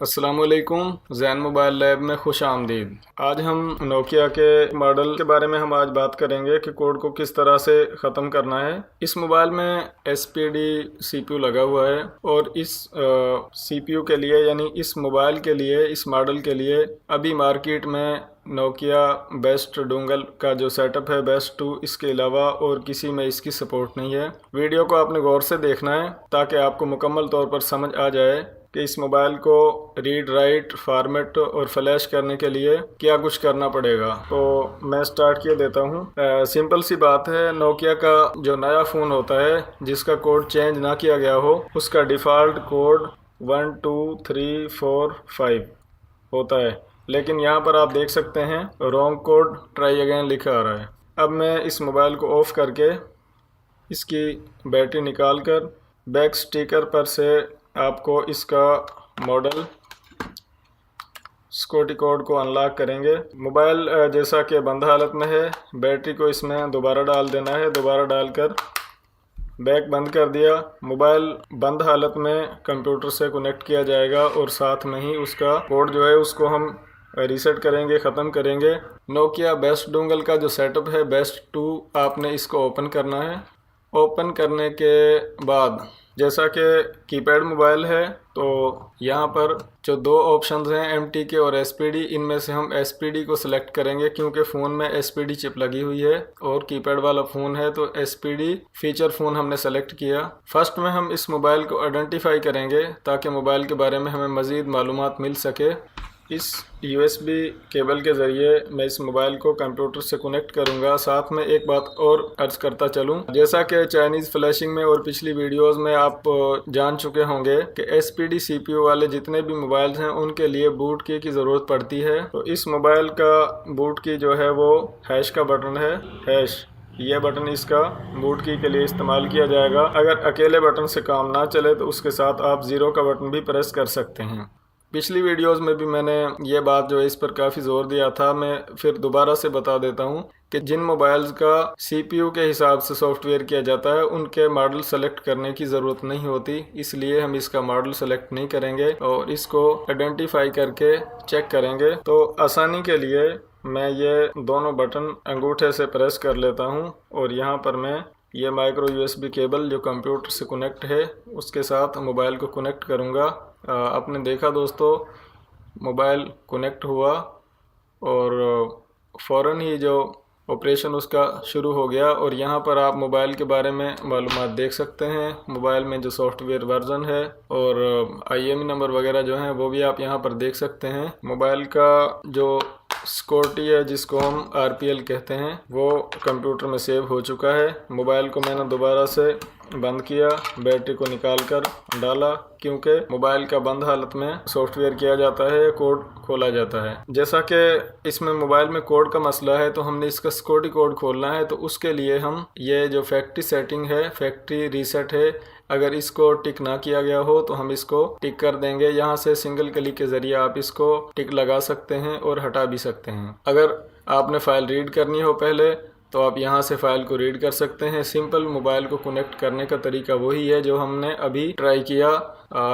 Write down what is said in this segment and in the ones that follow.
अस्सलामुअलैकुम, Jain mobile lab में खुश आमदीद। आज हम नोकिया के मॉडल के बारे में आज बात करेंगे कि कोड को किस तरह से ख़त्म करना है। इस मोबाइल में SPD CPU लगा हुआ है और इस CPU के लिए यानी इस मोबाइल के लिए, इस मॉडल के लिए अभी मार्केट में नोकिया बेस्ट डोंगल का जो सेटअप है बेस्ट 2, इसके अलावा और किसी में इसकी सपोर्ट नहीं है। वीडियो को आपने गौर से देखना है ताकि आपको मुकम्मल तौर पर समझ आ जाए कि इस मोबाइल को रीड राइट फॉर्मेट और फ्लैश करने के लिए क्या कुछ करना पड़ेगा। तो मैं स्टार्ट किए देता हूँ। सिंपल सी बात है, नोकिया का जो नया फ़ोन होता है जिसका कोड चेंज ना किया गया हो, उसका डिफ़ॉल्ट कोड 1 2 3 4 5 होता है, लेकिन यहाँ पर आप देख सकते हैं रॉन्ग कोड ट्राई अगेन लिखा आ रहा है। अब मैं इस मोबाइल को ऑफ़ करके इसकी बैटरी निकाल कर बैक स्टिकर पर से आपको इसका मॉडल सिक्योरिटी कोड को अनलॉक करेंगे। मोबाइल जैसा कि बंद हालत में है, बैटरी को इसमें दोबारा डाल देना है। दोबारा डालकर बैक बंद कर दिया। मोबाइल बंद हालत में कंप्यूटर से कनेक्ट किया जाएगा और साथ में ही उसका कोड जो है उसको हम रीसेट करेंगे, ख़त्म करेंगे। नोकिया बेस्ट डोंगल का जो सेटअप है बेस्ट 2, आपने इसको ओपन करना है। ओपन करने के बाद जैसा कि कीपैड मोबाइल है तो यहाँ पर जो दो ऑप्शंस हैं MTK और SPD, इनमें से हम SPD को सिलेक्ट करेंगे क्योंकि फ़ोन में SPD चिप लगी हुई है और कीपैड वाला फ़ोन है तो SPD फीचर फ़ोन हमने सेलेक्ट किया। फर्स्ट में हम इस मोबाइल को आइडेंटिफाई करेंगे ताकि मोबाइल के बारे में हमें मज़ीद मालूमात मिल सके। इस USB केबल के ज़रिए मैं इस मोबाइल को कंप्यूटर से कनेक्ट करूंगा। साथ में एक बात और अर्ज करता चलूं, जैसा कि चाइनीज़ फ्लैशिंग में और पिछली वीडियोस में आप जान चुके होंगे कि SPD CPU वाले जितने भी मोबाइल्स हैं उनके लिए बूट की ज़रूरत पड़ती है। तो इस मोबाइल का बूट की जो है वो हैश का बटन है, हैश यह बटन इसका बूट की के लिए इस्तेमाल किया जाएगा। अगर अकेले बटन से काम ना चले तो उसके साथ आप 0 का बटन भी प्रेस कर सकते हैं। पिछली वीडियोस में भी मैंने ये बात जो है इस पर काफ़ी ज़ोर दिया था, मैं फिर दोबारा से बता देता हूँ कि जिन मोबाइल्स का CPU के हिसाब से सॉफ्टवेयर किया जाता है उनके मॉडल सेलेक्ट करने की ज़रूरत नहीं होती, इसलिए हम इसका मॉडल सेलेक्ट नहीं करेंगे और इसको आइडेंटिफाई करके चेक करेंगे। तो आसानी के लिए मैं ये दोनों बटन अंगूठे से प्रेस कर लेता हूँ और यहाँ पर मैं ये माइक्रो USB केबल जो कंप्यूटर से कनेक्ट है उसके साथ मोबाइल को कनेक्ट करूँगा। आपने देखा दोस्तों, मोबाइल कनेक्ट हुआ और फ़ौरन ही जो ऑपरेशन उसका शुरू हो गया और यहाँ पर आप मोबाइल के बारे में मालूमात देख सकते हैं। मोबाइल में जो सॉफ्टवेयर वर्जन है और IMEI नंबर वगैरह जो हैं वो भी आप यहाँ पर देख सकते हैं। मोबाइल का जो सिक्योरिटी है जिसको हम RPL कहते हैं वो कंप्यूटर में सेव हो चुका है। मोबाइल को मैंने दोबारा से बंद किया, बैटरी को निकाल कर डाला क्योंकि मोबाइल का बंद हालत में सॉफ्टवेयर किया जाता है, कोड खोला जाता है। जैसा कि इसमें मोबाइल में कोड का मसला है तो हमने इसका सिक्योरिटी कोड खोलना है, तो उसके लिए हम ये जो फैक्ट्री सेटिंग है, फैक्ट्री रीसेट है, अगर इसको टिक ना किया गया हो तो हम इसको टिक कर देंगे। यहाँ से सिंगल क्लिक के ज़रिए आप इसको टिक लगा सकते हैं और हटा भी सकते हैं। अगर आपने फ़ाइल रीड करनी हो पहले तो आप यहाँ से फ़ाइल को रीड कर सकते हैं। सिंपल मोबाइल को कनेक्ट करने का तरीका वही है जो हमने अभी ट्राई किया।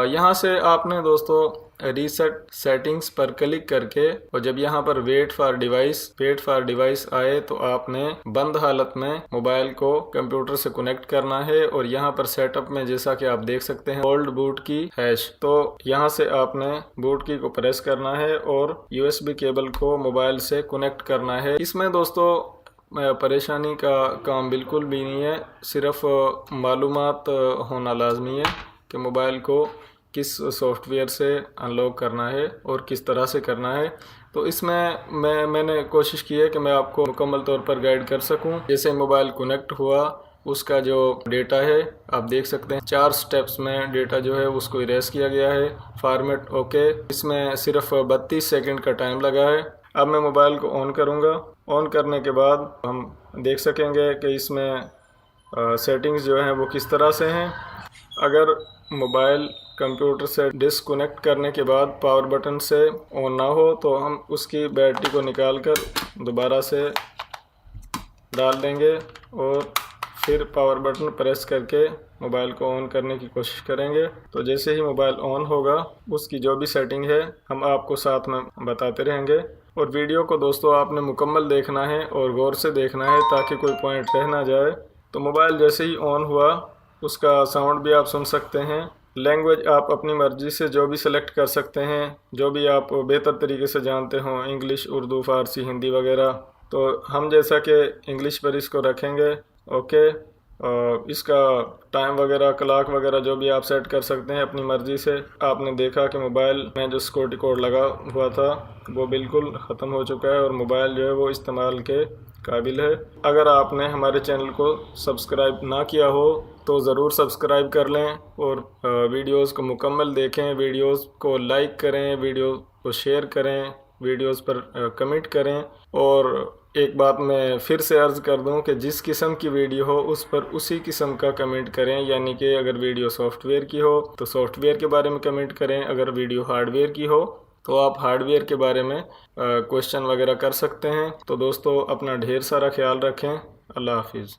यहाँ से आपने दोस्तों रीसेट सेटिंग्स पर क्लिक करके और जब यहाँ पर वेट फॉर डिवाइस आए तो आपने बंद हालत में मोबाइल को कंप्यूटर से कनेक्ट करना है और यहाँ पर सेटअप में जैसा कि आप देख सकते हैं होल्ड बूट की हैश, तो यहाँ से आपने बूट की को प्रेस करना है और USB केबल को मोबाइल से कनेक्ट करना है। इसमें दोस्तों परेशानी का काम बिल्कुल भी नहीं है, सिर्फ मालूमात होना लाजमी है कि मोबाइल को किस सॉफ्टवेयर से अनलॉक करना है और किस तरह से करना है। तो इसमें मैंने कोशिश की है कि मैं आपको मुकम्मल तौर पर गाइड कर सकूं। जैसे मोबाइल कनेक्ट हुआ उसका जो डेटा है आप देख सकते हैं 4 स्टेप्स में डेटा जो है उसको इरेज किया गया है। फॉर्मेट ओके, इसमें सिर्फ 32 सेकंड का टाइम लगा है। अब मैं मोबाइल को ऑन करूंगा। ऑन करने के बाद हम देख सकेंगे कि इसमें सेटिंग्स जो हैं वो किस तरह से हैं। अगर मोबाइल कंप्यूटर से डिस्कनेक्ट करने के बाद पावर बटन से ऑन ना हो तो हम उसकी बैटरी को निकाल कर दोबारा से डाल देंगे और फिर पावर बटन प्रेस करके मोबाइल को ऑन करने की कोशिश करेंगे। तो जैसे ही मोबाइल ऑन होगा उसकी जो भी सेटिंग है हम आपको साथ में बताते रहेंगे। और वीडियो को दोस्तों आपने मुकम्मल देखना है और गौर से देखना है ताकि कोई पॉइंट रह ना जाए। तो मोबाइल जैसे ही ऑन हुआ उसका साउंड भी आप सुन सकते हैं। लैंग्वेज आप अपनी मर्ज़ी से जो भी सिलेक्ट कर सकते हैं, जो भी आप बेहतर तरीके से जानते हों, इंग्लिश, उर्दू, फ़ारसी, हिंदी वगैरह। तो हम जैसा कि इंग्लिश पर इसको रखेंगे। ओके, इसका टाइम वगैरह, क्लॉक वगैरह जो भी आप सेट कर सकते हैं अपनी मर्ज़ी से। आपने देखा कि मोबाइल में जो सिक्योरिटी कोड लगा हुआ था वो बिल्कुल ख़त्म हो चुका है और मोबाइल जो है वो इस्तेमाल के काबिल है। अगर आपने हमारे चैनल को सब्सक्राइब ना किया हो तो ज़रूर सब्सक्राइब कर लें और वीडियोस को मुकम्मल देखें, वीडियोस को लाइक करें, वीडियो को शेयर करें, वीडियोस पर कमेंट करें। और एक बात मैं फिर से अर्ज़ कर दूं कि जिस किस्म की वीडियो हो उस पर उसी किस्म का कमेंट करें। यानी कि अगर वीडियो सॉफ्टवेयर की हो तो सॉफ्टवेयर के बारे में कमेंट करें, अगर वीडियो हार्डवेयर की हो तो आप हार्डवेयर के बारे में क्वेश्चन वगैरह कर सकते हैं। तो दोस्तों अपना ढेर सारा ख्याल रखें। अल्लाह हाफिज़।